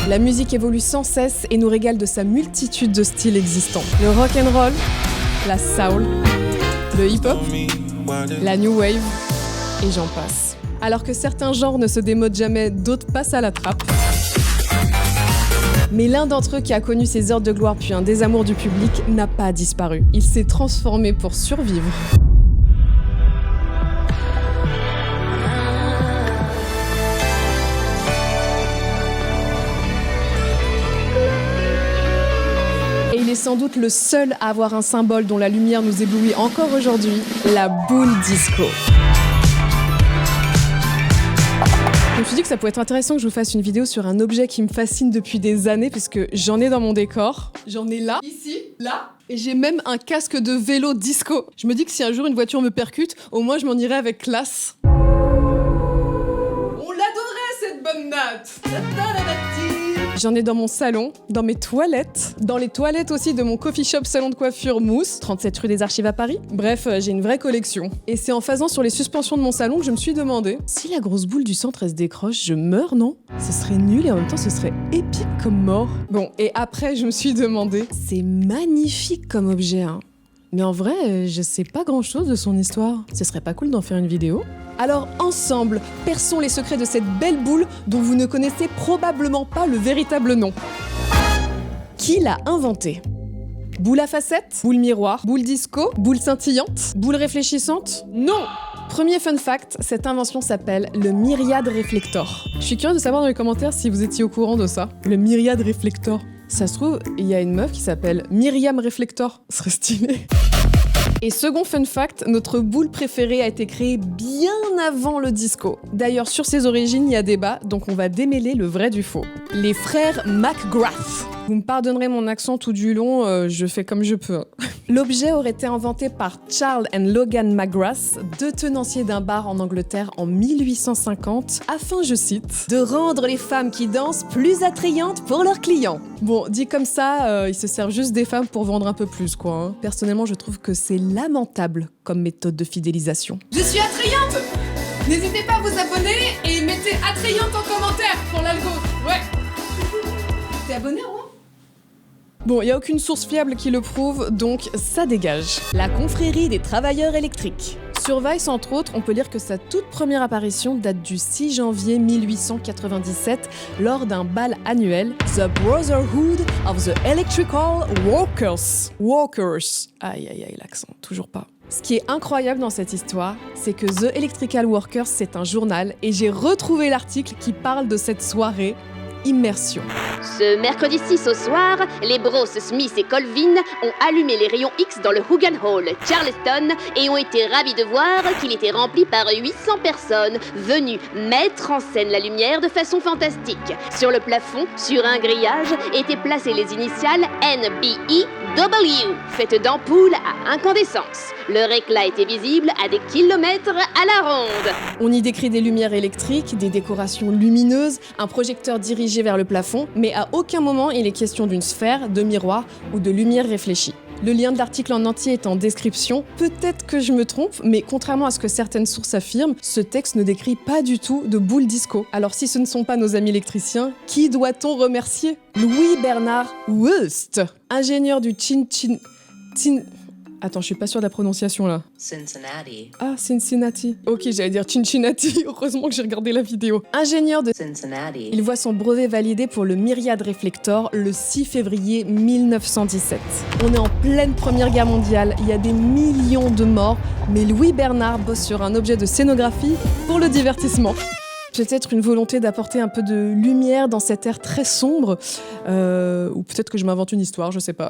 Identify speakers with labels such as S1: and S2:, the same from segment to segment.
S1: La musique évolue sans cesse et nous régale de sa multitude de styles existants. Le rock'n'roll, la soul, le hip-hop, la new wave, et j'en passe. Alors que certains genres ne se démodent jamais, d'autres passent à la trappe. Mais l'un d'entre eux qui a connu ses heures de gloire puis un désamour du public n'a pas disparu. Il s'est transformé pour survivre. Et il est sans doute le seul à avoir un symbole dont la lumière nous éblouit encore aujourd'hui, la boule disco. Je me suis dit que ça pourrait être intéressant que je vous fasse une vidéo sur un objet qui me fascine depuis des années, puisque j'en ai dans mon décor. J'en ai là, ici, là, et j'ai même un casque de vélo disco. Je me dis que si un jour une voiture me percute, au moins je m'en irai avec classe. On l'adorait cette bonne natte. J'en ai dans mon salon, dans mes toilettes, dans les toilettes aussi de mon coffee shop salon de coiffure Mousse, 37 rue des Archives à Paris. Bref, j'ai une vraie collection. Et c'est en phasant sur les suspensions de mon salon que je me suis demandé si la grosse boule du centre elle se décroche, je meurs, non? Ce serait nul et en même temps ce serait épique comme mort. Bon, et après je me suis demandé, c'est magnifique comme objet, hein. Mais en vrai, je sais pas grand chose de son histoire. Ce serait pas cool d'en faire une vidéo? Alors ensemble, perçons les secrets de cette belle boule dont vous ne connaissez probablement pas le véritable nom. Qui l'a inventée? Boule à facettes? Boule miroir? Boule disco? Boule scintillante? Boule réfléchissante? Non! Premier fun fact, cette invention s'appelle le Myriad Reflector. Je suis curieuse de savoir dans les commentaires si vous étiez au courant de ça. Le Myriad Reflector. Ça se trouve, il y a une meuf qui s'appelle Myriam Reflector. Ce serait stylé. Et second fun fact, notre boule préférée a été créée bien avant le disco. D'ailleurs, sur ses origines, il y a débat, donc on va démêler le vrai du faux. Les frères McGrath. Vous me pardonnerez mon accent tout du long, je fais comme je peux. L'objet aurait été inventé par Charles and Logan McGrath, deux tenanciers d'un bar en Angleterre en 1850, afin, je cite, de rendre les femmes qui dansent plus attrayantes pour leurs clients. Bon, dit comme ça, ils se servent juste des femmes pour vendre un peu plus, quoi. Hein. Personnellement, je trouve que c'est lamentable comme méthode de fidélisation. Je suis attrayante! N'hésitez pas à vous abonner et mettez attrayante en commentaire pour l'algo. Ouais. T'es abonné, Romain? Bon, il n'y a aucune source fiable qui le prouve, donc ça dégage. La confrérie des travailleurs électriques. Sur Vice, entre autres, on peut lire que sa toute première apparition date du 6 janvier 1897 lors d'un bal annuel, The Brotherhood of the Electrical Workers. Workers. Aïe aïe aïe, l'accent, toujours pas. Ce qui est incroyable dans cette histoire, c'est que The Electrical Workers, c'est un journal, et j'ai retrouvé l'article qui parle de cette soirée. Immersion.
S2: Ce mercredi 6 au soir, les bros Smith et Colvin ont allumé les rayons X dans le Hogan Hall, Charleston, et ont été ravis de voir qu'il était rempli par 800 personnes venues mettre en scène la lumière de façon fantastique. Sur le plafond, sur un grillage, étaient placées les initiales NBEW, faites d'ampoules à incandescence. Leur éclat était visible à des kilomètres à la ronde.
S1: On y décrit des lumières électriques, des décorations lumineuses, un projecteur dirigé vers le plafond, mais à aucun moment il est question d'une sphère, de miroir ou de lumière réfléchie. Le lien de l'article en entier est en description. Peut-être que je me trompe, mais contrairement à ce que certaines sources affirment, ce texte ne décrit pas du tout de boule disco. Alors si ce ne sont pas nos amis électriciens, qui doit-on remercier? Louis Bernard Wust, ingénieur du Attends, je suis pas sûre de la prononciation là.
S3: Cincinnati.
S1: Ah, Cincinnati. Ok, j'allais dire Cincinnati. Heureusement que j'ai regardé la vidéo. Ingénieur de
S3: Cincinnati.
S1: Il voit son brevet validé pour le Myriad Reflector le 6 février 1917. On est en pleine Première Guerre mondiale, il y a des millions de morts, mais Louis Bernard bosse sur un objet de scénographie pour le divertissement. Peut-être une volonté d'apporter un peu de lumière dans cet air très sombre, ou peut-être que je m'invente une histoire, je sais pas.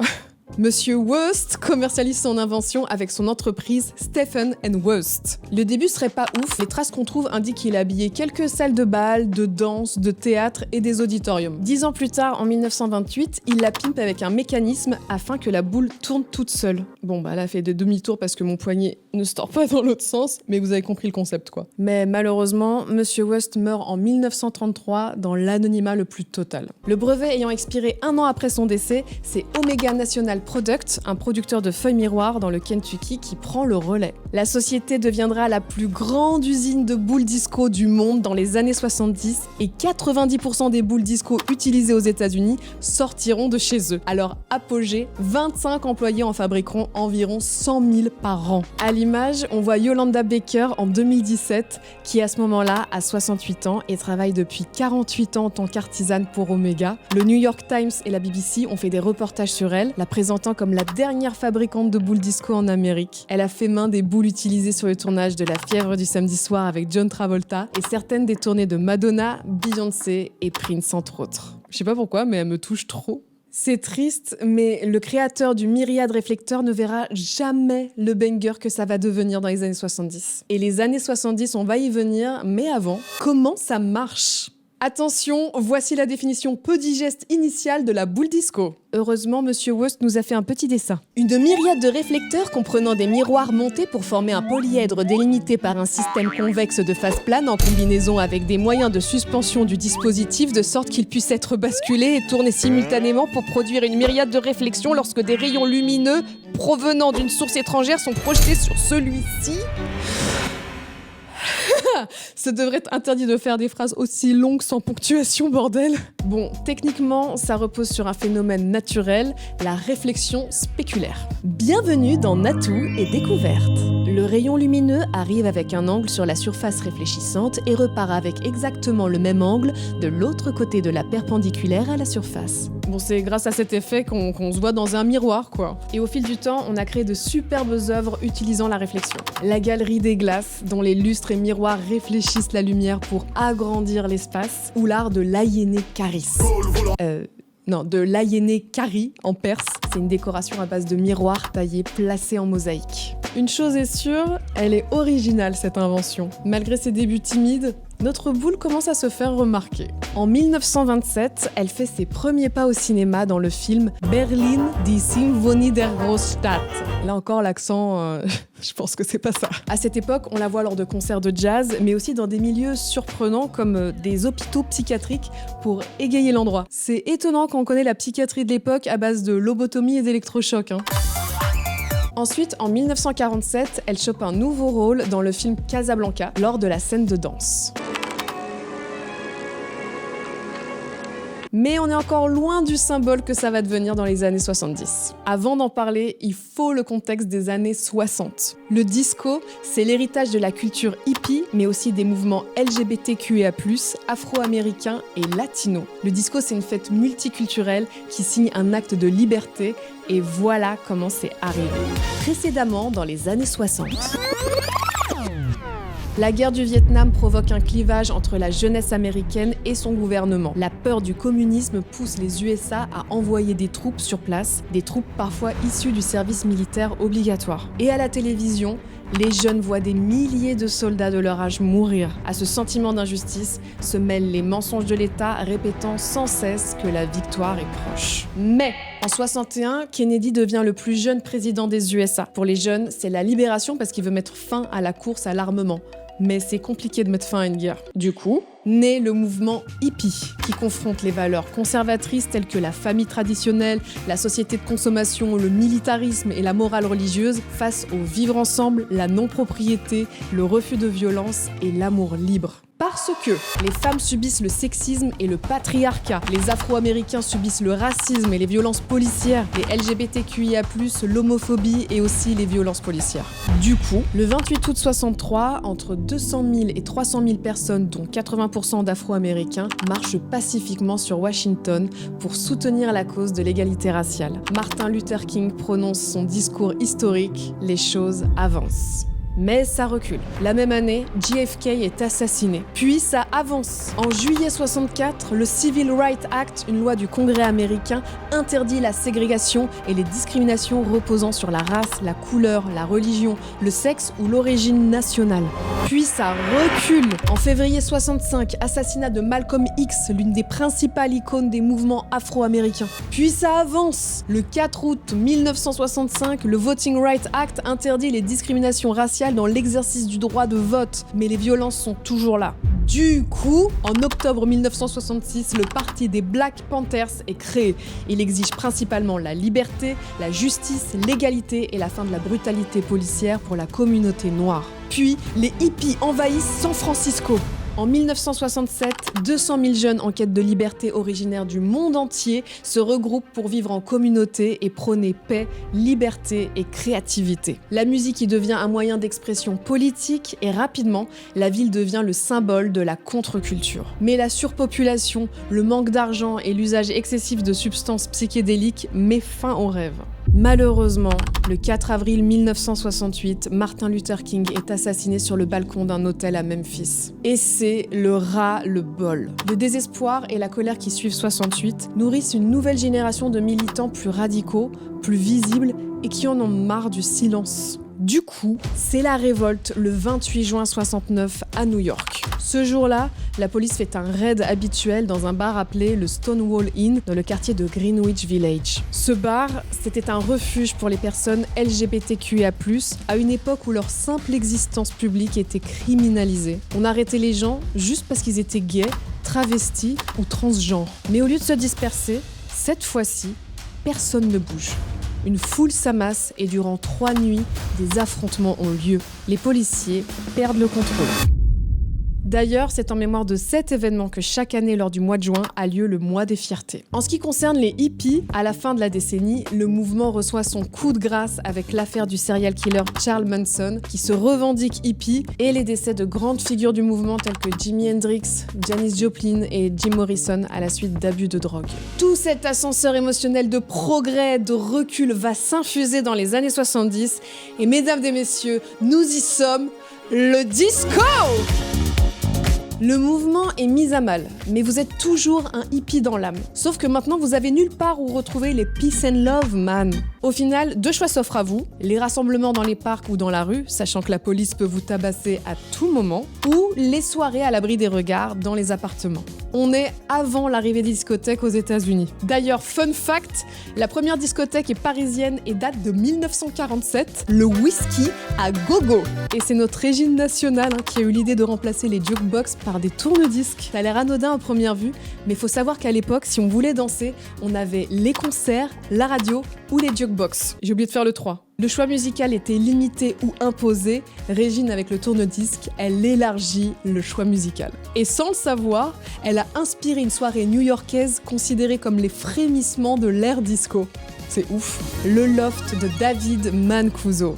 S1: Monsieur Wust commercialise son invention avec son entreprise Stephen & Wust. Le début serait pas ouf, les traces qu'on trouve indiquent qu'il a habillé quelques salles de bal, de danse, de théâtre et des auditoriums. 10 ans plus tard, en 1928, il la pimpe avec un mécanisme afin que la boule tourne toute seule. Bon bah là, fait de demi-tour parce que mon poignet ne se tord pas dans l'autre sens, mais vous avez compris le concept quoi. Mais malheureusement, Monsieur Wust meurt en 1933 dans l'anonymat le plus total. Le brevet ayant expiré 1 an après son décès, c'est Omega National Product, un producteur de feuilles miroirs dans le Kentucky qui prend le relais. La société deviendra la plus grande usine de boules disco du monde dans les années 70 et 90% des boules disco utilisées aux États-Unis sortiront de chez eux. À leur apogée, 25 employés en fabriqueront environ 100 000 par an. À l'image, on voit Yolanda Baker en 2017 qui à ce moment-là a 68 ans et travaille depuis 48 ans en tant qu'artisane pour Omega. Le New York Times et la BBC ont fait des reportages sur elle, la présentant comme la dernière fabricante de boules disco en Amérique. Elle a fait main des boules utilisées sur le tournage de La Fièvre du samedi soir avec John Travolta et certaines des tournées de Madonna, Beyoncé et Prince entre autres. Je sais pas pourquoi, mais elle me touche trop. C'est triste, mais le créateur du myriade réflecteur ne verra jamais le banger que ça va devenir dans les années 70. Et les années 70, on va y venir, mais avant, comment ça marche ? Attention, voici la définition peu digeste initiale de la boule disco. Heureusement, Monsieur West nous a fait un petit dessin. Une myriade de réflecteurs comprenant des miroirs montés pour former un polyèdre délimité par un système convexe de face plane en combinaison avec des moyens de suspension du dispositif de sorte qu'il puisse être basculé et tourné simultanément pour produire une myriade de réflexions lorsque des rayons lumineux provenant d'une source étrangère sont projetés sur celui-ci. Ça devrait être interdit de faire des phrases aussi longues sans ponctuation, bordel. Bon, techniquement, ça repose sur un phénomène naturel, la réflexion spéculaire. Bienvenue dans Natou et Découverte. Le rayon lumineux arrive avec un angle sur la surface réfléchissante et repart avec exactement le même angle de l'autre côté de la perpendiculaire à la surface. Bon, c'est grâce à cet effet qu'on se voit dans un miroir, quoi. Et au fil du temps, on a créé de superbes œuvres utilisant la réflexion. La galerie des glaces, dont les lustres et miroirs réfléchissent la lumière pour agrandir l'espace, ou l'art de l'Ayéné Karis. De l'Ayéné Kari en perse. C'est une décoration à base de miroirs taillés placés en mosaïque. Une chose est sûre, elle est originale cette invention. Malgré ses débuts timides, notre boule commence à se faire remarquer. En 1927, elle fait ses premiers pas au cinéma dans le film Berlin, die Symphonie der Großstadt. Là encore, l'accent, je pense que c'est pas ça. À cette époque, on la voit lors de concerts de jazz, mais aussi dans des milieux surprenants comme des hôpitaux psychiatriques pour égayer l'endroit. C'est étonnant quand on connaît la psychiatrie de l'époque à base de lobotomie et d'électrochocs. Ensuite, en 1947, elle chope un nouveau rôle dans le film Casablanca lors de la scène de danse. Mais on est encore loin du symbole que ça va devenir dans les années 70. Avant d'en parler, il faut le contexte des années 60. Le disco, c'est l'héritage de la culture hippie, mais aussi des mouvements LGBTQIA+, afro-américains et latinos. Le disco, c'est une fête multiculturelle qui signe un acte de liberté, et voilà comment c'est arrivé. Précédemment, dans les années 60. La guerre du Vietnam provoque un clivage entre la jeunesse américaine et son gouvernement. La peur du communisme pousse les USA à envoyer des troupes sur place, des troupes parfois issues du service militaire obligatoire. Et à la télévision, les jeunes voient des milliers de soldats de leur âge mourir. À ce sentiment d'injustice se mêlent les mensonges de l'État répétant sans cesse que la victoire est proche. Mais en 61, Kennedy devient le plus jeune président des USA. Pour les jeunes, c'est la libération parce qu'il veut mettre fin à la course à l'armement. Mais c'est compliqué de mettre fin à une guerre. Du coup, naît le mouvement hippie, qui confronte les valeurs conservatrices telles que la famille traditionnelle, la société de consommation, le militarisme et la morale religieuse face au vivre ensemble, la non-propriété, le refus de violence et l'amour libre. Parce que les femmes subissent le sexisme et le patriarcat, les Afro-Américains subissent le racisme et les violences policières, les LGBTQIA+, l'homophobie et aussi les violences policières. Du coup, le 28 août 63, entre 200 000 et 300 000 personnes, dont 80% d'Afro-Américains, marchent pacifiquement sur Washington pour soutenir la cause de l'égalité raciale. Martin Luther King prononce son discours historique, les choses avancent. Mais ça recule. La même année, JFK est assassiné. Puis ça avance. En juillet 64, le Civil Rights Act, une loi du Congrès américain, interdit la ségrégation et les discriminations reposant sur la race, la couleur, la religion, le sexe ou l'origine nationale. Puis ça recule. En février 65, assassinat de Malcolm X, l'une des principales icônes des mouvements afro-américains. Puis ça avance. Le 4 août 1965, le Voting Rights Act interdit les discriminations raciales dans l'exercice du droit de vote, mais les violences sont toujours là. Du coup, en octobre 1966, le parti des Black Panthers est créé. Il exige principalement la liberté, la justice, l'égalité et la fin de la brutalité policière pour la communauté noire. Puis, les hippies envahissent San Francisco. En 1967, 200 000 jeunes en quête de liberté originaires du monde entier se regroupent pour vivre en communauté et prôner paix, liberté et créativité. La musique y devient un moyen d'expression politique et rapidement, la ville devient le symbole de la contre-culture. Mais la surpopulation, le manque d'argent et l'usage excessif de substances psychédéliques met fin aux rêves. Malheureusement, le 4 avril 1968, Martin Luther King est assassiné sur le balcon d'un hôtel à Memphis. Et c'est le ras-le-bol. Le désespoir et la colère qui suivent 68 nourrissent une nouvelle génération de militants plus radicaux, plus visibles et qui en ont marre du silence. Du coup, c'est la révolte le 28 juin 69 à New York. Ce jour-là, la police fait un raid habituel dans un bar appelé le Stonewall Inn dans le quartier de Greenwich Village. Ce bar, c'était un refuge pour les personnes LGBTQIA+, à une époque où leur simple existence publique était criminalisée. On arrêtait les gens juste parce qu'ils étaient gays, travestis ou transgenres. Mais au lieu de se disperser, cette fois-ci, personne ne bouge. Une foule s'amasse et durant 3 nuits, des affrontements ont lieu. Les policiers perdent le contrôle. D'ailleurs, c'est en mémoire de cet événement que chaque année lors du mois de juin a lieu le mois des fiertés. En ce qui concerne les hippies, à la fin de la décennie, le mouvement reçoit son coup de grâce avec l'affaire du serial killer Charles Manson, qui se revendique hippie, et les décès de grandes figures du mouvement telles que Jimi Hendrix, Janis Joplin et Jim Morrison à la suite d'abus de drogue. Tout cet ascenseur émotionnel de progrès, de recul va s'infuser dans les années 70, et mesdames et messieurs, nous y sommes, le disco! Le mouvement est mis à mal, mais vous êtes toujours un hippie dans l'âme. Sauf que maintenant, vous avez nulle part où retrouver les peace and love, man. Au final, 2 choix s'offrent à vous, les rassemblements dans les parcs ou dans la rue, sachant que la police peut vous tabasser à tout moment, ou les soirées à l'abri des regards dans les appartements. On est avant l'arrivée des discothèques aux États-Unis. D'ailleurs, fun fact, la première discothèque est parisienne et date de 1947, le whisky à gogo. Et c'est notre régime national qui a eu l'idée de remplacer les jukebox par des tourne-disques. Ça a l'air anodin à première vue, mais il faut savoir qu'à l'époque, si on voulait danser, on avait les concerts, la radio ou les jukebox. J'ai oublié de faire le 3. Le choix musical était limité ou imposé. Régine, avec le tourne-disque, elle élargit le choix musical. Et sans le savoir, elle a inspiré une soirée new-yorkaise considérée comme les frémissements de l'ère disco. C'est ouf. Le loft de David Mancuso.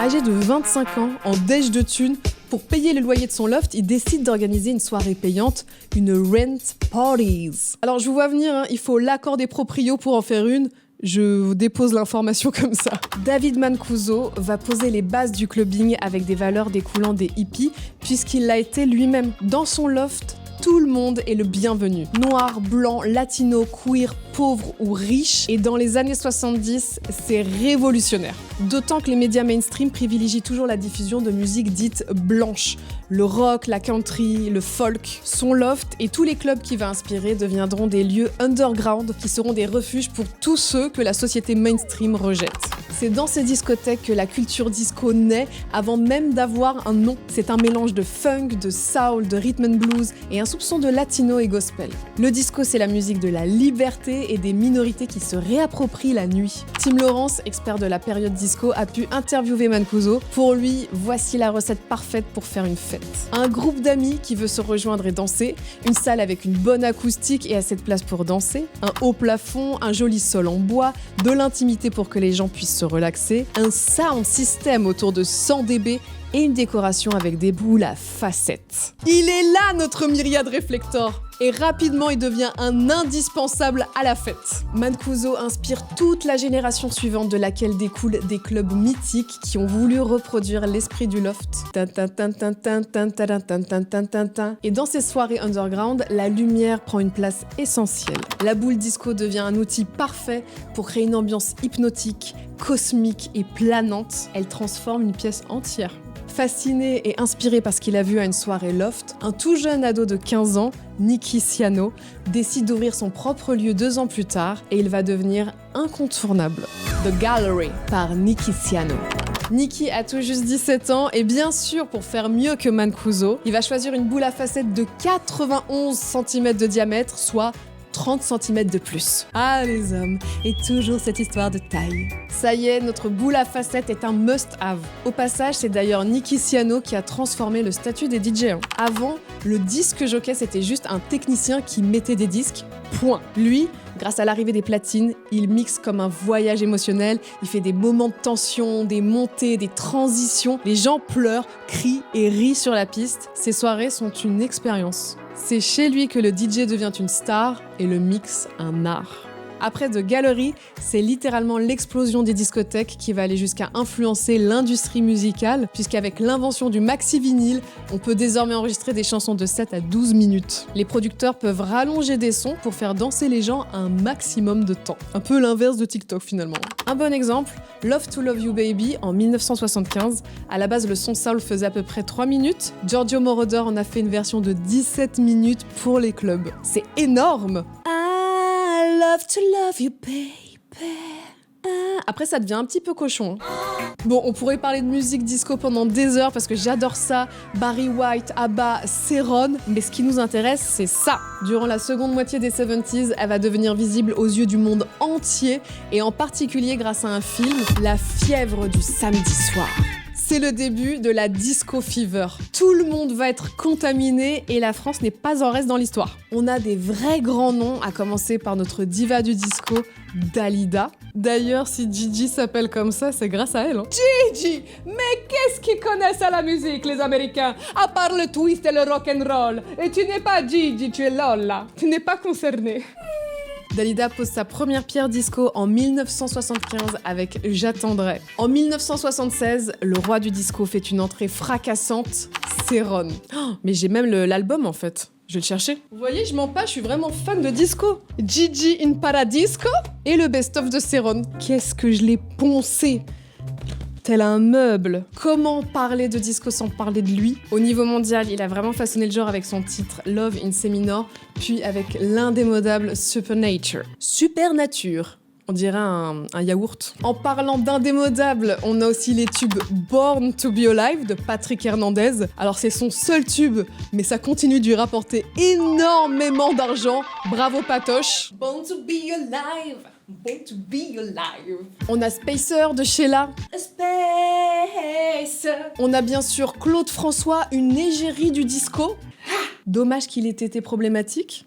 S1: Âgé de 25 ans, en déj de thunes, pour payer le loyer de son loft, il décide d'organiser une soirée payante, une rent parties. Alors je vous vois venir, il faut l'accord des proprios pour en faire une. Je vous dépose l'information comme ça. David Mancuso va poser les bases du clubbing avec des valeurs découlant des hippies, puisqu'il l'a été lui-même. Dans son loft, tout le monde est le bienvenu. Noir, blanc, latino, queer, pauvre ou riche. Et dans les années 70, c'est révolutionnaire. D'autant que les médias mainstream privilégient toujours la diffusion de musique dite blanche. Le rock, la country, le folk. Son loft et tous les clubs qu'il va inspirer deviendront des lieux underground qui seront des refuges pour tous ceux que la société mainstream rejette. C'est dans ces discothèques que la culture disco naît avant même d'avoir un nom. C'est un mélange de funk, de soul, de rhythm and blues et un soupçon de latino et gospel. Le disco, c'est la musique de la liberté et des minorités qui se réapproprient la nuit. Tim Lawrence, expert de la période disco, a pu interviewer Mancuso. Pour lui, voici la recette parfaite pour faire une fête. Un groupe d'amis qui veut se rejoindre et danser, une salle avec une bonne acoustique et assez de place pour danser, un haut plafond, un joli sol en bois, de l'intimité pour que les gens puissent se relaxer, un sound system autour de 100 dB et une décoration avec des boules à facettes. Il est là notre myriade réflector. Et rapidement, il devient un indispensable à la fête. Mancuso inspire toute la génération suivante de laquelle découlent des clubs mythiques qui ont voulu reproduire l'esprit du loft. Et dans ces soirées underground, la lumière prend une place essentielle. La boule disco devient un outil parfait pour créer une ambiance hypnotique, cosmique et planante. Elle transforme une pièce entière. Fasciné et inspiré par ce qu'il a vu à une soirée loft, un tout jeune ado de 15 ans, Nicky Siano, décide d'ouvrir son propre lieu 2 ans plus tard et il va devenir incontournable. The Gallery par Nicky Siano. Nicky a tout juste 17 ans et bien sûr, pour faire mieux que Mancuso, il va choisir une boule à facettes de 91 cm de diamètre, soit 30 cm de plus. Ah les hommes, et toujours cette histoire de taille. Ça y est, notre boule à facettes est un must-have. Au passage, c'est d'ailleurs Nicky Siano qui a transformé le statut des DJ. Avant, le disque jockey c'était juste un technicien qui mettait des disques, point. Lui, grâce à l'arrivée des platines, il mixe comme un voyage émotionnel, il fait des moments de tension, des montées, des transitions, les gens pleurent, crient et rient sur la piste. Ces soirées sont une expérience. C'est chez lui que le DJ devient une star et le mix un art. Après The Gallery, c'est littéralement l'explosion des discothèques qui va aller jusqu'à influencer l'industrie musicale, puisqu'avec l'invention du maxi-vinyle, on peut désormais enregistrer des chansons de 7 à 12 minutes. Les producteurs peuvent rallonger des sons pour faire danser les gens un maximum de temps. Un peu l'inverse de TikTok finalement. Un bon exemple, Love to Love You Baby en 1975. À la base, le son soul faisait à peu près 3 minutes. Giorgio Moroder en a fait une version de 17 minutes pour les clubs. C'est énorme! I love to love you, baby. Après, ça devient un petit peu cochon. Bon, on pourrait parler de musique disco pendant des heures parce que j'adore ça. Barry White, ABBA, Céron. Mais ce qui nous intéresse, c'est ça. Durant la seconde moitié des 70s, elle va devenir visible aux yeux du monde entier et en particulier grâce à un film, La fièvre du samedi soir. C'est le début de la disco fever. Tout le monde va être contaminé et la France n'est pas en reste dans l'histoire. On a des vrais grands noms, à commencer par notre diva du disco, Dalida. D'ailleurs, si Gigi s'appelle comme ça, c'est grâce à elle. Gigi! Mais qu'est-ce qu'ils connaissent à la musique, les Américains? À part le twist et le rock'n'roll. Et tu n'es pas Gigi, tu es Lola. Tu n'es pas concerné. Dalida pose sa première pierre disco en 1975 avec J'attendrai. En 1976, le roi du disco fait une entrée fracassante, Céron. Oh, mais j'ai même l'album en fait. Je vais le chercher. Vous voyez, je mens pas, je suis vraiment fan de disco. Gigi in Paradisco et le best-of de Céron. Qu'est-ce que je l'ai poncé! Tel un meuble. Comment parler de disco sans parler de lui? Au niveau mondial, il a vraiment façonné le genre avec son titre Love in C minor, puis avec l'indémodable Supernature. Supernature. On dirait un yaourt. En parlant d'indémodable, on a aussi les tubes Born to be Alive de Patrick Hernandez. Alors c'est son seul tube, mais ça continue de lui rapporter énormément d'argent. Bravo Patoche. Born to be alive. Born to be alive. On a Spacer de Sheila. Spacer. On a bien sûr Claude François, une égérie du disco. Dommage qu'il ait été problématique.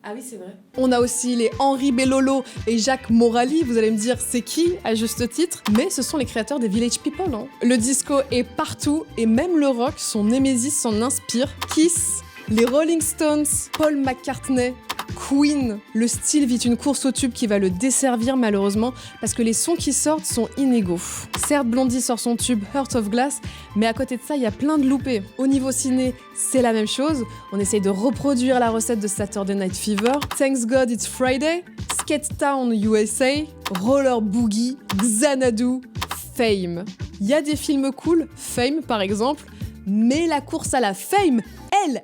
S1: Ah oui, c'est vrai. On a aussi les Henri Bellolo et Jacques Morali. Vous allez me dire, c'est qui, à juste titre? Mais ce sont les créateurs des Village People, hein. Le disco est partout, et même le rock, son némésis s'en inspire. Kiss, les Rolling Stones, Paul McCartney, Queen. Le style vit une course au tube qui va le desservir malheureusement parce que les sons qui sortent sont inégaux. Certes, Blondie sort son tube Heart of Glass, mais à côté de ça, il y a plein de loupés. Au niveau ciné, c'est la même chose. On essaye de reproduire la recette de Saturday Night Fever, Thanks God It's Friday, Skate Town USA, Roller Boogie, Xanadu, Fame. Il y a des films cool, Fame par exemple, mais la course à la fame,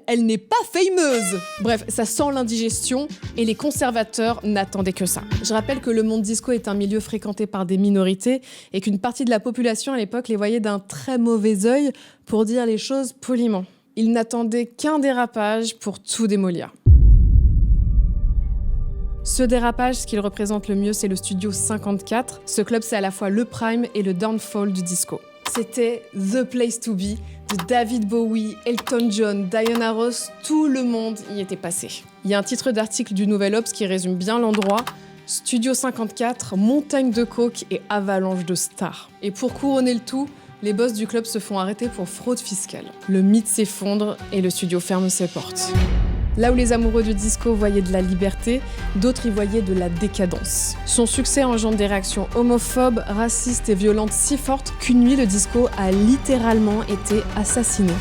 S1: elle n'est pas fameuse. Bref, ça sent l'indigestion et les conservateurs n'attendaient que ça. Je rappelle que le monde disco est un milieu fréquenté par des minorités et qu'une partie de la population à l'époque les voyait d'un très mauvais œil, pour dire les choses poliment. Ils n'attendaient qu'un dérapage pour tout démolir. Ce dérapage, ce qu'il représente le mieux, c'est le Studio 54. Ce club, c'est à la fois le prime et le downfall du disco. C'était The Place to Be, de David Bowie, Elton John, Diana Ross, tout le monde y était passé. Il y a un titre d'article du Nouvel Obs qui résume bien l'endroit. Studio 54, montagne de coke et avalanche de stars. Et pour couronner le tout, les boss du club se font arrêter pour fraude fiscale. Le mythe s'effondre et le studio ferme ses portes. Là où les amoureux du disco voyaient de la liberté, d'autres y voyaient de la décadence. Son succès engendre des réactions homophobes, racistes et violentes si fortes qu'une nuit, le disco a littéralement été assassiné.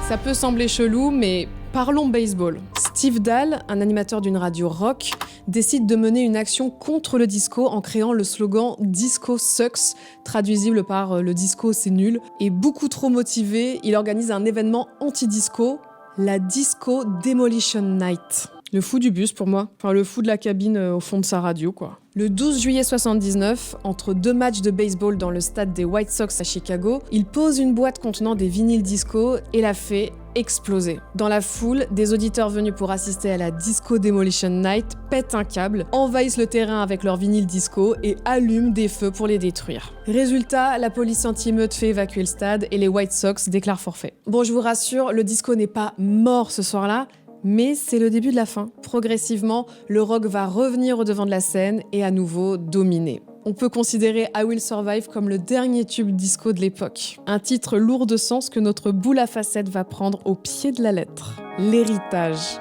S1: Ça peut sembler chelou, mais parlons baseball. Steve Dahl, un animateur d'une radio rock, décide de mener une action contre le disco en créant le slogan « Disco sucks », traduisible par « le disco c'est nul ». Et beaucoup trop motivé, il organise un événement anti-disco, la Disco Demolition Night. Le fou du bus pour moi. Enfin, le fou de la cabine au fond de sa radio, quoi. Le 12 juillet 79, entre 2 matchs de baseball dans le stade des White Sox à Chicago, il pose une boîte contenant des vinyles disco et la fait exploser. Dans la foule, des auditeurs venus pour assister à la Disco Demolition Night pètent un câble, envahissent le terrain avec leurs vinyles disco et allument des feux pour les détruire. Résultat, la police anti-émeute fait évacuer le stade et les White Sox déclarent forfait. Bon, je vous rassure, le disco n'est pas mort ce soir-là, mais c'est le début de la fin. Progressivement, le rock va revenir au devant de la scène et à nouveau dominer. On peut considérer I Will Survive comme le dernier tube disco de l'époque. Un titre lourd de sens que notre boule à facettes va prendre au pied de la lettre. L'héritage.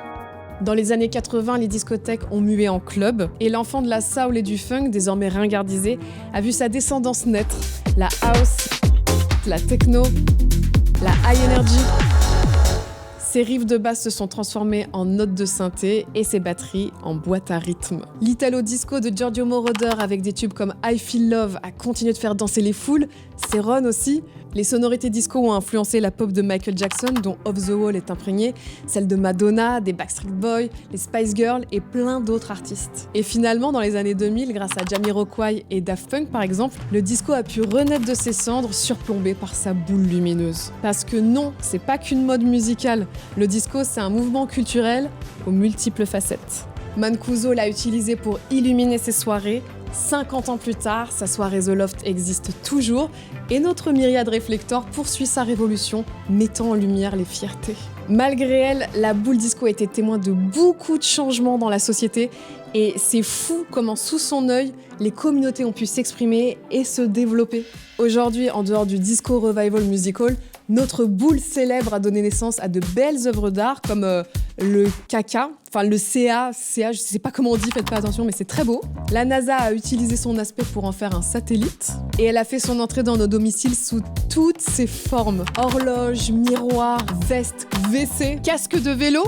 S1: Dans les années 80, les discothèques ont mué en club et l'enfant de la soul et du funk, désormais ringardisé, a vu sa descendance naître. La house, la techno, la high energy. Ses riffs de basse se sont transformés en notes de synthé et ses batteries en boîtes à rythme. L'italo-disco de Giorgio Moroder avec des tubes comme I Feel Love a continué de faire danser les foules, c'est Ron aussi. Les sonorités disco ont influencé la pop de Michael Jackson, dont Off the Wall est imprégnée, celle de Madonna, des Backstreet Boys, les Spice Girls et plein d'autres artistes. Et finalement, dans les années 2000, grâce à Jamiroquai et Daft Punk par exemple, le disco a pu renaître de ses cendres, surplombé par sa boule lumineuse. Parce que non, c'est pas qu'une mode musicale, le disco c'est un mouvement culturel aux multiples facettes. Mancuso l'a utilisé pour illuminer ses soirées. 50 ans plus tard, sa soirée The Loft existe toujours et notre myriade Reflector poursuit sa révolution, mettant en lumière les fiertés. Malgré elle, la boule disco a été témoin de beaucoup de changements dans la société et c'est fou comment sous son œil, les communautés ont pu s'exprimer et se développer. Aujourd'hui, en dehors du disco revival musical, notre boule célèbre a donné naissance à de belles œuvres d'art comme le caca, enfin le CA, je sais pas comment on dit, faites pas attention, mais c'est très beau. La NASA a utilisé son aspect pour en faire un satellite et elle a fait son entrée dans nos domiciles sous toutes ses formes. Horloge, miroir, veste, WC, casque de vélo.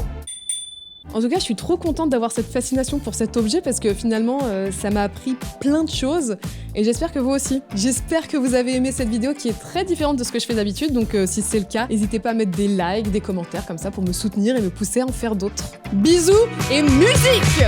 S1: En tout cas, je suis trop contente d'avoir cette fascination pour cet objet parce que finalement, ça m'a appris plein de choses et j'espère que vous aussi. J'espère que vous avez aimé cette vidéo qui est très différente de ce que je fais d'habitude, donc si c'est le cas, n'hésitez pas à mettre des likes, des commentaires comme ça pour me soutenir et me pousser à en faire d'autres. Bisous et musique!